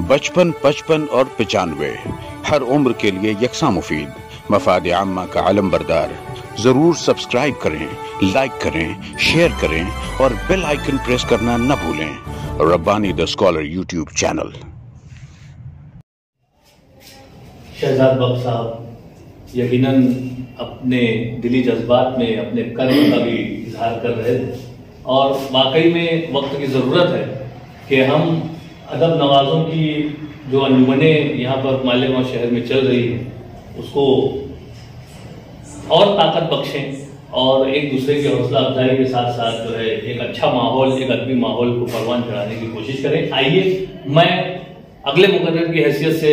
बचपन, 55 और 95 हर उम्र के लिए यकसा मुफीद। मफाद आम्मा का आलम बरदार। जरूर सब्सक्राइब करें, लाइक करें, शेयर करें और बेल आइकन प्रेस करना न भूलें। Rabbani the scholar YouTube channel. Shahzad Bakhsh साहब यकीनन अपने दिली जज्बात में अपने कर्म का भी इजहार कर रहे थे और वाकई में वक्त की ज़रूरत है कि हम अदब नवाज़ों की जो अंजुमनें यहाँ पर मालेगांव शहर में चल रही है उसको और ताकत बख्शें और एक दूसरे की हौसला अफजाई के साथ साथ जो है एक अच्छा माहौल, एक अदबी माहौल को परवान चढ़ाने की कोशिश करें। आइए मैं अगले मुकर्रर की हैसियत से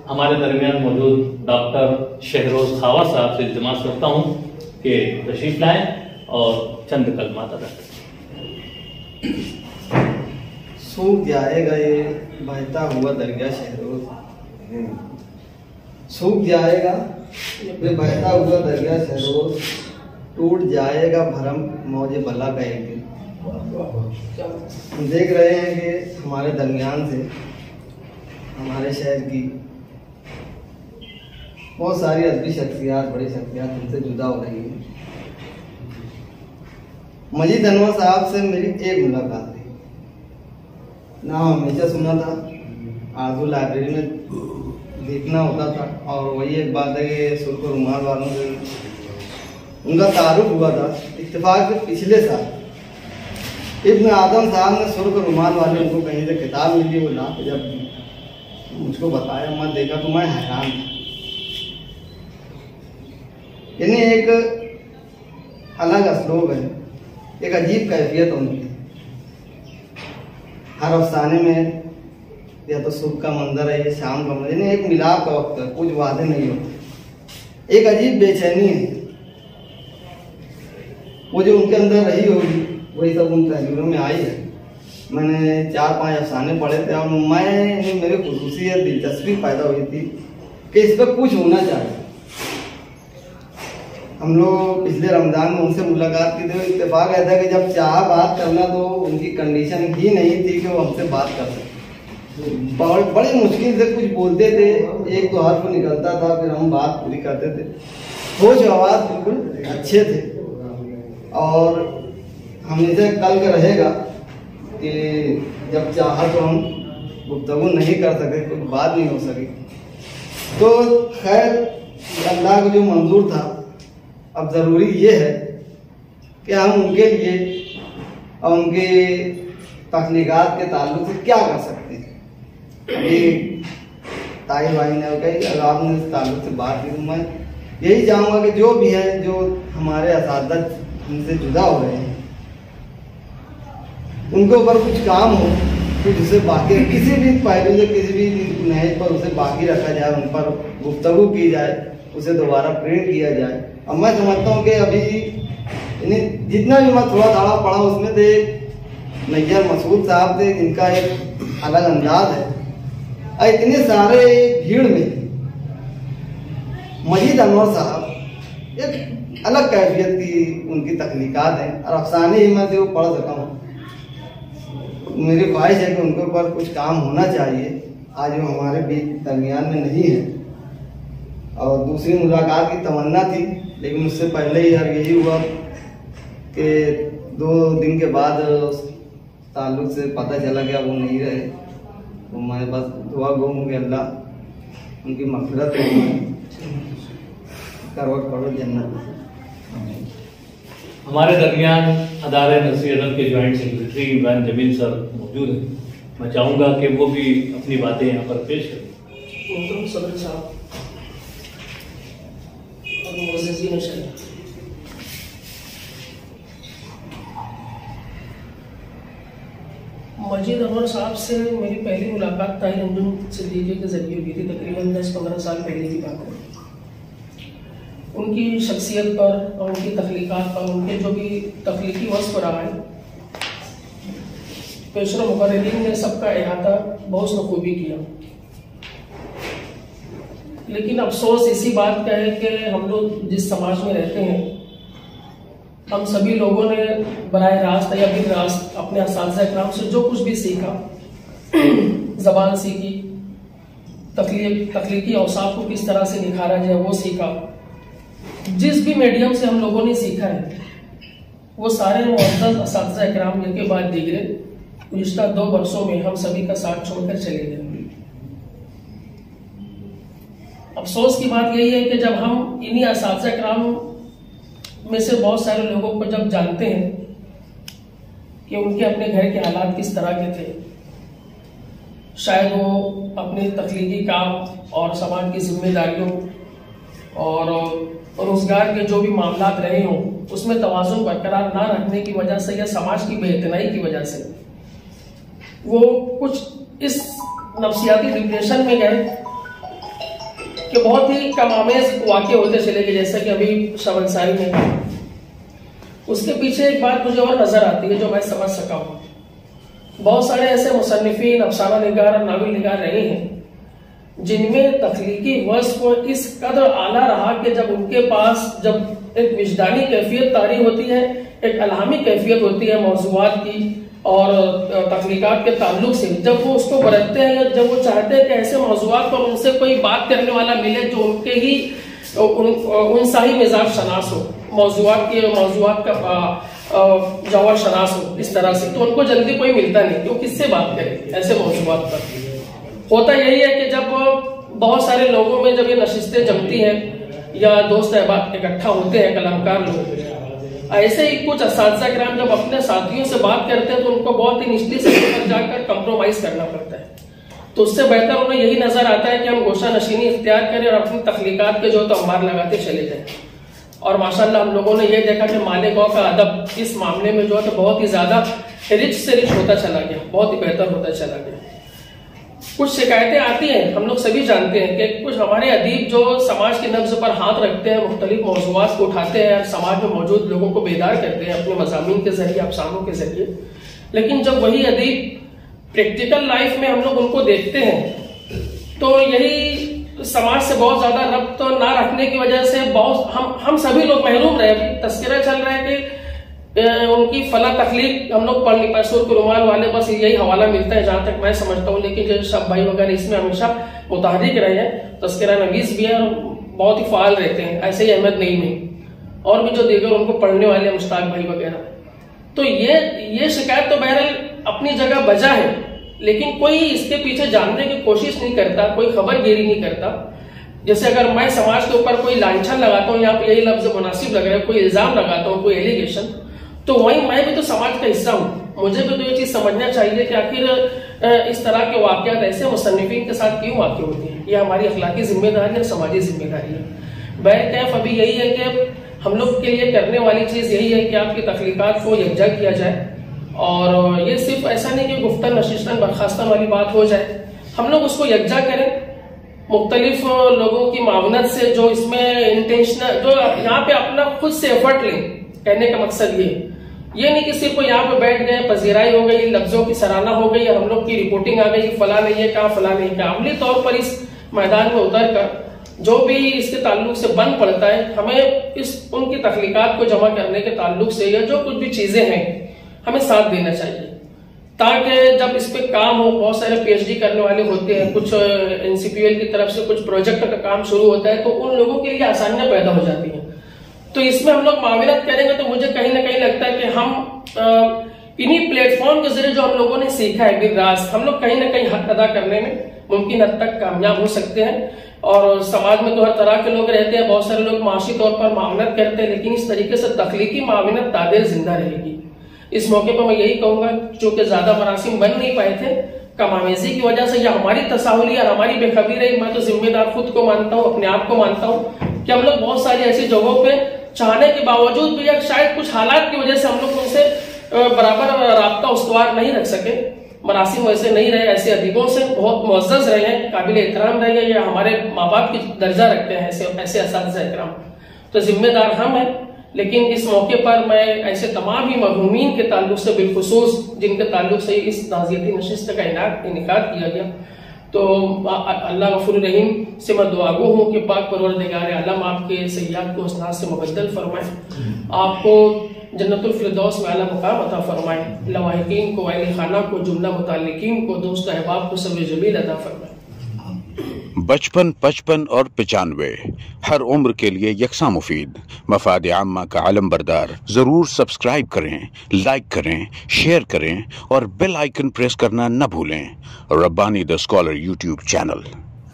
हमारे दरमियान मौजूद डॉक्टर शहरोज खावा साहब से इल्तिमास करता हूं कि तशरीफ लाएं और चंद कलमात अदा करें। सूख जाएगा ये बहता हुआ दरिया शहरोज, सूख जाएगा ये बहता हुआ दरिया शहरोज, टूट जाएगा भरम मौजे बला का एक दिन। हम देख रहे हैं कि हमारे दरमियान से हमारे शहर की बहुत सारी अदबी शख्सियात, बड़ी शख्सियात उनसे जुदा हो रही है। मजीद अनवर साहब से मेरी एक मुलाकात थी, नाम हमेशा सुना था, आरजू लाइब्रेरी में देखना होता था और वही एक बात है कि सुर्ख रुमाल वालों से उनका तारुफ हुआ था। इत्तेफाक से पिछले साल इब्न आदम साहब ने सुर्ख रुमाल वाले उनको कहीं से किताब मिली, वो ला के जब मुझको बताया, मैं देखा तो मैं हैरान था। यानी एक अलग असलूब है, एक अजीब कैफियत उनकी। हर अफसाने में या तो सुबह का मंजर है, ये शाम का मंजर, यानी एक मिलाप का वक्त है, कुछ वादे नहीं होते। एक अजीब बेचैनी है, वो जो उनके अंदर रही होगी वही सब उन तहरीरों में आई है। मैंने 4-5 अफसाने पढ़े थे और मेरे खुसूसियत दिलचस्पी पैदा हुई थी कि इस पर कुछ होना चाहिए। हम लोग पिछले रमज़ान में उनसे मुलाकात की थी। इत्तेफाक ऐसा कि जब चाह बात करना तो उनकी कंडीशन ही नहीं थी कि वो हमसे बात कर सकें। बड़ी मुश्किल से कुछ बोलते थे, एक दो हर्फ निकलता था, फिर हम बात पूरी करते थे। होश आवाज़ बिल्कुल अच्छे थे और हमेशा कल का रहेगा कि जब चाहा तो हम गुफ्तगू नहीं कर सके, कोई बात नहीं हो सकी। तो खैर अल्लाह को जो मंजूर था, अब ज़रूरी ये है कि हम उनके लिए और उनके तख्लीक़ात के ताल्लुक से क्या कर सकते हैं। अभी ताहिर भाई ने कही, अगर आपने इस ताल्लुक से बात की तो मैं यही चाहूँगा कि जो भी है, जो हमारे असातिज़ा हमसे जुदा हो रहे हैं, उनके ऊपर कुछ काम हो, कुछ उसे बाकी किसी भी पहलू से, किसी भी नहज पर उसे बाकी रखा जाए, उन पर गुफ्तगू की जाए, उसे दोबारा प्रेरित किया जाए। अब मैं समझता हूँ कि अभी जितना भी मैं थोड़ा थोड़ा पढ़ा उसमें से नैयर मसूद साहब थे, जिनका एक अलग अंदाज है। और इतने सारे भीड़ में मजीद अनवर साहब एक अलग कैफियत की उनकी तख्लीकात हैं और अफसाने ही मैं से वो पढ़ सका हूँ। मेरी ख्वाहिश है कि उनके ऊपर कुछ काम होना चाहिए, आज वो हमारे बीच दरमियान में नहीं है। और दूसरी मुलाकात की तमन्ना थी, लेकिन उससे पहले ही यार यही हुआ कि 2 दिन के बाद ताल्लुक से पता चला कि वो नहीं रहे। तो मैं बस दुआ गो हूँ कि अल्लाह उनकी मग़फ़िरत करवट करो जन्नत। हमारे दरमियान अदारे नसीर अदब के joint secretary Imran Jameel sir मौजूद हैं। मैं चाहूँगा कि वो भी अपनी बातें यहाँ पर पेश करें। सदर साहब मजीद अनवर साहब से मेरी पहली मुलाकात ताहिर अंजुम सिद्दीकी के जरिए हुई थी, तकरीबन 10-15 साल पहले की बात है। उनकी शख्सियत पर और उनकी तख्लीक़ात पर, उनके जो भी तख्लीकी वस्फ़ रहा है, पेशरा मुकर्रिरीन ने सबका अहाता बहुत बखूबी किया। लेकिन अफसोस इसी बात का है कि हम लोग जिस समाज में रहते हैं, हम सभी लोगों ने बराह रास्त या बिन रास्त अपने असातिज़ा इकराम से जो कुछ भी सीखा, ज़बान सीखी, तख्लीकी औसाफ को किस तरह से निखारा जाए वो सीखा। जिस भी मीडियम से हम लोगों ने सीखा है वो सारे मुअज़्ज़ज़ असातिज़ा इकराम के बाद दीगरे गुज़िश्ता 2 वर्षों में हम सभी का साथ छोड़कर चले गए। अफसोस की बात यही है कि जब हम इन्हीं असातिज़ा इकराम में से बहुत सारे लोगों को जब जानते हैं कि उनके अपने घर के हालात किस तरह के थे, शायद वो अपने तख्लीकी काम और समाज की जिम्मेदारियों और रोजगार के जो भी मामलात रहे हों उसमें तवाज़ुन बरकरार ना रखने की वजह से या समाज की बेइतनाई की वजह से वो कुछ इस नफ्सियाती डिप्रेशन में गए कि बहुत ही कमामेज वाक़े होते चले गए, जैसा कि अभी शबनसारी में। उसके पीछे एक बात मुझे और नजर आती है जो मैं समझ सका हूँ। बहुत सारे ऐसे मुसन्निफीन, अफसाना निगार और नावल निगार रहे हैं जिनमें तख्लीकी वस्फ को इस कदर आला रहा कि जब उनके पास जब एक विजदानी कैफियत तारी होती है, एक अलहामी कैफियत होती है मौज़ूआत की और तख्लीकात के ताल्लुक से, जब वो उसको बरतते हैं या जब वो चाहते हैं कि ऐसे मौज़ूआत पर उनसे कोई बात करने वाला मिले जो उनके ही उनसा ही मिजाज शनास हो, मौज़ूआत का जवाब शनास हो इस तरह से, तो उनको जल्दी कोई मिलता नहीं। तो किससे बात करें ऐसे मौज़ूआत पर? होता यही है कि जब बहुत सारे लोगों में जब ये नशिस्तें जमती हैं या दोस्त अहबाब इकट्ठा होते हैं, कलामकार लोग, ऐसे ही कुछ असातिज़ा किराम जब अपने साथियों से बात करते हैं तो उनको बहुत ही निचली सतह पर जाकर कंप्रोमाइज करना पड़ता है। तो उससे बेहतर उन्हें यही नजर आता है कि हम गोशा नशीनी इख्तियार करें और अपनी तख्लीकात के जो तो अंबार लगाते चले जाएं। और माशाल्लाह हम लोगों ने ये देखा कि मालेगांव का अदब इस मामले में जो है तो बहुत ही ज्यादा रिच से रिच होता चला गया, बहुत ही बेहतर होता चला गया। कुछ शिकायतें आती हैं, हम लोग सभी जानते हैं कि कुछ हमारे अदीब जो समाज के नब्ज पर हाथ रखते हैं, मुख्तलिफ मौज़ूआत को उठाते हैं, समाज में मौजूद लोगों को बेदार करते हैं अपने मज़ामीन के जरिए, अफसानों के जरिए, लेकिन जब वही अदीब प्रैक्टिकल लाइफ में हम लोग उनको देखते हैं तो यही समाज से बहुत ज्यादा रब्त ना रखने की वजह से बहुत हम सभी लोग महरूम रहे। तस्करा चल रहा है कि उनकी फला तकलीफ हम लोग पढ़ नहीं पाए, सुर के रुमाल वाले बस यही हवाला मिलता है जहां तक मैं समझता हूँ, लेकिन जो सब भाई वगैरह इसमें हमेशा मुतहरिक रहे हैं। तस्करा नवीस भी है और बहुत ही फाल रहते हैं, ऐसे ही अहमद नईम है और भी जो दीगर उनको पढ़ने वाले मुश्ताक भाई वगैरह। तो ये शिकायत तो बहरहाल अपनी जगह बजा है, लेकिन कोई इसके पीछे जानने की कोशिश नहीं करता, कोई खबरगिरी नहीं करता। जैसे अगर मैं समाज के ऊपर कोई लांछन लगाता हूँ, यहाँ पे यही लफ्ज मुनासिब लग रहा है, कोई इल्जाम लगाता हूँ, कोई एलिगेशन, तो वही मैं भी तो समाज का हिस्सा हूँ। मुझे भी तो ये चीज समझना चाहिए कि आखिर इस तरह के वाकयात ऐसे मुसन्निफीन के साथ क्यों वाक़ होते हैं। ये हमारी अखलाकी जिम्मेदारी है, समाजी जिम्मेदारी है। बैकैफ अभी यही है कि हम लोग के लिए करने वाली चीज यही है कि आपकी तख्लीकात को यकजा किया जाए और ये सिर्फ ऐसा नहीं कि गुफ्तन नशिस्तन बर्खास्तन वाली बात हो जाए, हम लोग उसको यकजा करें मुख्तलिफ लोगों की मावनत से, जो इसमें इंटेंशनल, जो यहाँ पे अपना खुद से एफर्ट लें। कहने का मकसद ये नहीं कि सिर्फ यहाँ पे बैठ गए, पजीराई हो गई, लफ्जों की सराहना हो गई, हम लोग की रिपोर्टिंग आ गई, फला नहीं है कहा, फला नहीं कहा। अमली तौर पर इस मैदान में उतर कर जो भी इसके ताल्लुक से बन पड़ता है, हमें उनकी तख्लीकात को जमा करने के ताल्लुक से या जो कुछ भी चीजें हैं हमें साथ देना चाहिए, ताकि जब इस पे काम हो, बहुत सारे पीएचडी करने वाले होते हैं, कुछ एनसीपीएल की तरफ से कुछ प्रोजेक्ट का काम शुरू होता है, तो उन लोगों के लिए आसानियां पैदा हो जाती हैं। तो इसमें हम लोग माविनत करेंगे तो मुझे कहीं ना कहीं लगता है कि हम इन्हीं प्लेटफॉर्म के जरिए जो हम लोगों ने सीखा है बिराज, हम लोग कहीं ना कहीं हक अदा करने में मुमकिन हद तक कामयाब हो सकते हैं। और समाज में तो हर तरह के लोग रहते हैं, बहुत सारे लोग माशी तौर पर माविनत करते हैं, लेकिन इस तरीके से तख्लीकी माविनत तादेर जिंदा रहेगी। इस मौके पर मैं यही कहूंगा, चूंकि ज्यादा मरासिम बन नहीं पाए थे कमामेजी की वजह से, या हमारी तसाहुली और हमारी बेखबरी रही, मैं तो जिम्मेदार खुद को मानता हूँ, अपने आप को मानता हूँ कि हम लोग बहुत सारी ऐसी जगहों पे चाहने के बावजूद भी या शायद कुछ हालात की वजह से हम लोग उनसे बराबर राब्ता उस्तवार नहीं रख सके। मरासिम वैसे नहीं रहे, ऐसे अदीबों से बहुत मुअज़्ज़ज़ रहे हैं, काबिल एहतराम रहे हैं, या हमारे माँ बाप की दर्जा रखते हैं ऐसे असातिज़ा इकराम। तो जिम्मेदार हम हैं। लेकिन इस मौके पर मैं ऐसे तमाम ही मरहूमीन के ताल्लुक से, बिलखुसूस जिनके ताल्लुक से इस ताज़ियती नशिस्त का इनेकाद किया गया, तो अल्लाह गफूर रहीम से मैं दुआगो हूँ कि पाक परवरदिगार आलम आपके सय्याद को हसनात से मुबद्दल फरमाए, आपको जन्नतुल फिरदौस में आला मुकाम अता फरमाए, लवाहिकीन को, अहले खाना को, जुमला मुताल्लिकीन को, दोस्त अहबाब को सब्र जमील अता फरमाए। 55, 55 और 95 हर उम्र के लिए यकसा मुफीद, मफाद आम्मा का आलम बरदार। जरूर सब्सक्राइब करें, लाइक करें, शेयर करें और बेल आइकन प्रेस करना न भूलें। Rabbani the scholar YouTube channel.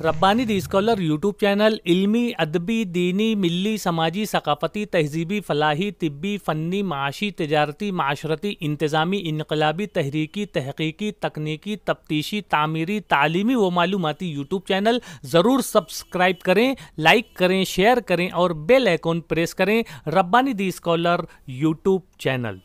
Rabbani the scholar YouTube channel इल्मी, अदबी, दीनी, मिल्ली, समाजी, सकाफती, तहजीबी, फलाही, तिब्बी, फ़न्नी, माशी, तिजारती, माशरती, इंतज़ामी, इनकलाबी, तहरीकी, तहकीकी, तकनीकी, तफ्तीशी, तामीरी, तालीमी व मालूमाती यूट्यूब चैनल। ज़रूर सब्सक्राइब करें, लाइक करें, शेयर करें और बेल आइकन प्रेस करें। Rabbani the scholar YouTube channel.